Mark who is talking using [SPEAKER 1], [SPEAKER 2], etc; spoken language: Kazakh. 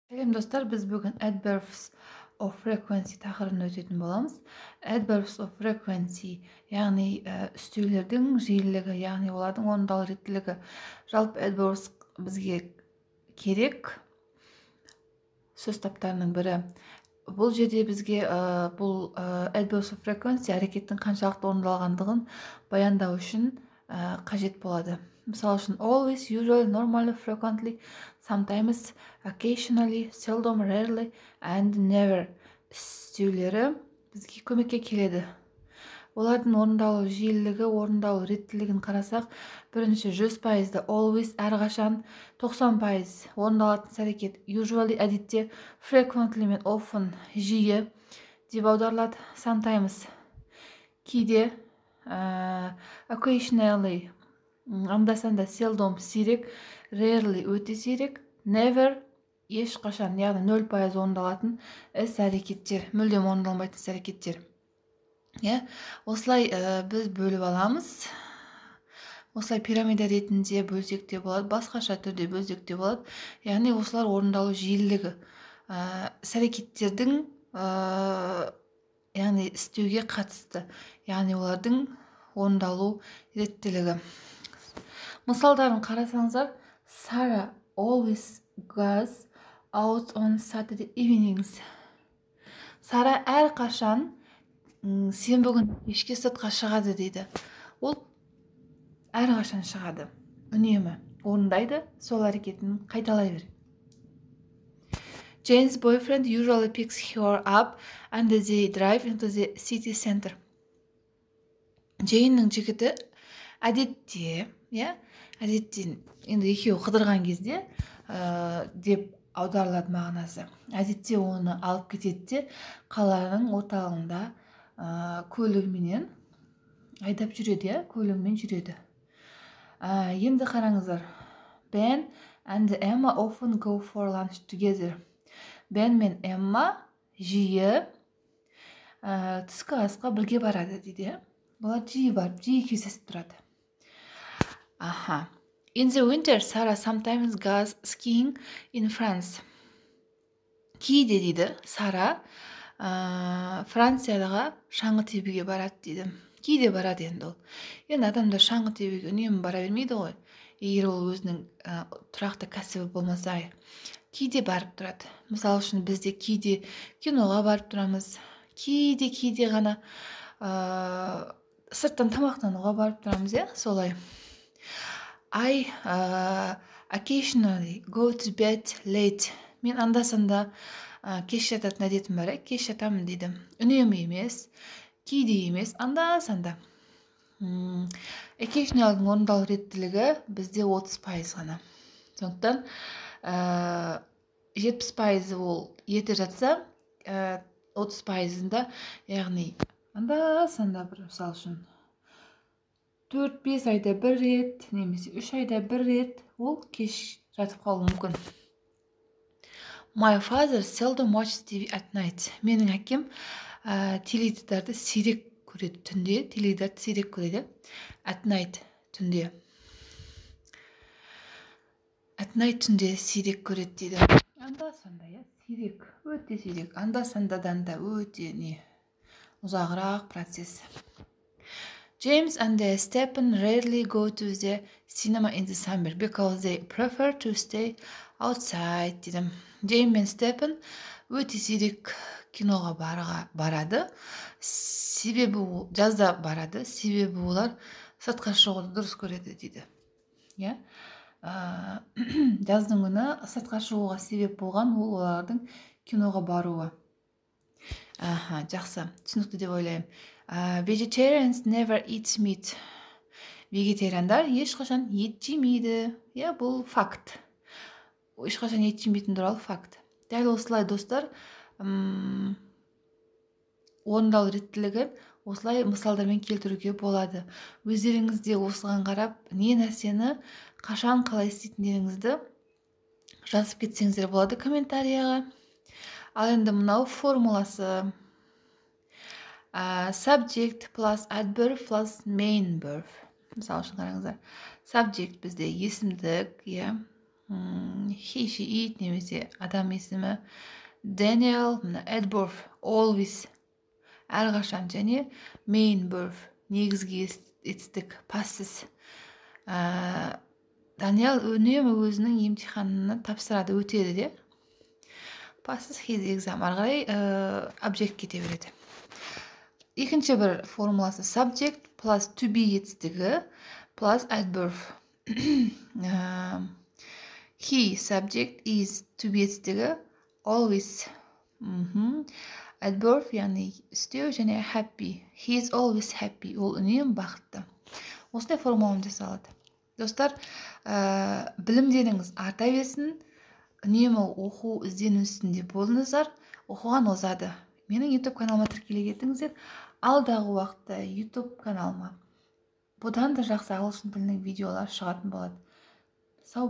[SPEAKER 1] Сәлем достар, біз бүгін adverbs of frequency тақырыбын өтетін боламыз. Adverbs of frequency, яғни үстеулердің жиілігі, яғни олардың орындалу реттілігі. Жалпы adverbs бізге керек сөз таптарының бірі. Бұл жерде бізге бұл adverbs of frequency әрекеттің қаншалықты орындалғандығын баяндау үшін қажет болады. Мысалы үшін always, usually, normally, frequently, sometimes, occasionally, seldom, rarely, and never үстеулері бізге көмекке келеді. Олардың орындалу жиілігі, орындалу реттілігін қарасақ, бірінші 100% always әрқашан, 90% орындалатын іс-әрекет usually әдетте, frequently мен often жиі деп аударылады. Sometimes кейде, occasionally анда-санда, seldom сирек, rarely өте сирек, never ешқашан, яғни 0% орындалатын іс-әрекеттер, мүлдем орындалмайтын іс-әрекеттер. Осылай біз бөліп аламыз. Осылай пирамида ретінде бөлсек те болады, басқаша түрде бөлсек те болады. Яғни осылар орындалу жиілігі. Іс-әрекеттердің, яғни істеуге қатысты, яғни олардың орындалу реттілігі. Мысалдарын қарасаңыздар, Sarah always goes out on Saturday evenings. Сара әрқашан сенбі күні кешке сыртқа шығады дейді. Ол әрқашан шығады, үнемі орындайды, сол әрекетін қайталай береді. Jane's boyfriend usually picks her up and they drive into the city center. Джейннің жігіті әдетте, енді екеуі қыдырған кезде деп аударылады мағынасы. Әдетте оны алып кетеді де қаланың орталығында көлігіменен айдап жүреді, көлігімен жүреді. Енді қараңыздар. Ben and Emma often go for lunch together. Ben мен Emma жиі түскі асқа бірге барады дейді. Бұлар жиі барып, жиі кездесіп тұрады. In the winter, Sarah sometimes goes skiing in France. Кейде дейді, Сара Францияға шаңғы тебуге барады дейді. Кейде барады енді ол. Енді адамдар шаңғы тебуге үнемі бара бермейді ғой. Егер ол өзінің тұрақты кәсібі болмаса, кейде барып тұрады. Мысалы үшін бізде кейде киноға барып тұрамыз. Кейде ғана сырттан тамақтануға барып тұрамыз, солай. I occasionally go to bed late. Мен анда-санда кеш жататын әдетім бар, кеш жатамын дейді. Үнемі емес, кейде емес, анда-санда. Occasional'дың орындалу реттілігі бізде 30% ғана. Сондықтан 70% ол ерте жатса, 30%-ында, яғни анда-санда бір, мысал үшін 4-5 айда бір рет, немесе 3 айда бір рет ол кеш жатып қалуы мүмкін. My father seldom watches TV at night. Менің әкем теледидарды сирек көреді түнде, теледидарды сирек көреді. At night түнде. At night түнде сирек көреді дейді. Анда-санда, сирек, өте сирек. Анда-сандадан да өте ұзағырақ процесс. James and Stephen rarely go to the cinema in the summer because they prefer to stay outside. Джейм мен Степен өте сирек киноға барады. Себебі жазда барады, себебі олар сыртқа шығуды дұрыс көреді дейді. Жаздың күні сыртқа шығуға себеп болған ол олардың киноға баруы. Жақсы, түсінікті деп ойлаймын. Vegetarians never eat meat. Вегетариандар ешқашан ет жемейді. Бұл факт. Ешқашан ет жемейтін туралы факт. Дәл осылай достар, орындалу реттілігі осылай мысалдармен келтіруге болады. Өздеріңізде осыған қарап, не нәрсені қашан қалай істейтіндеріңізді жазып кетсеңіздер болады комментарияға. Ал енді мынау формуласы subject plus adverb plus main verb. Мысалы үшін қараңыздар. Subject бізде есімдік, he, she, it немесе адам есімі. Daniel, Adverb always әрқашан, және main verb негізгі етістік пассив. Даниэл үнемі өзінің емтиханын тапсырады, өтеді де. Passes his exam. Ары қарай объект кете береді. Екінші бір формуласы subject plus to be етістігі plus adverb. He subject is to be етістігі always. Adverb яғни істеу және happy. He is always happy. Ол үнемі бақытты. Осындай формуланы жасалады. Достар, білімдеріңіз арта берсін, үнемі оқу іздену үстінде болыңыздар, оқыған озады. Менің YouTube каналыма тіркеле кетіңіздер. Алдағы уақытта YouTube каналыма бұдан да жақсы ағылшын тілінің видеолар шығатын болады. Сау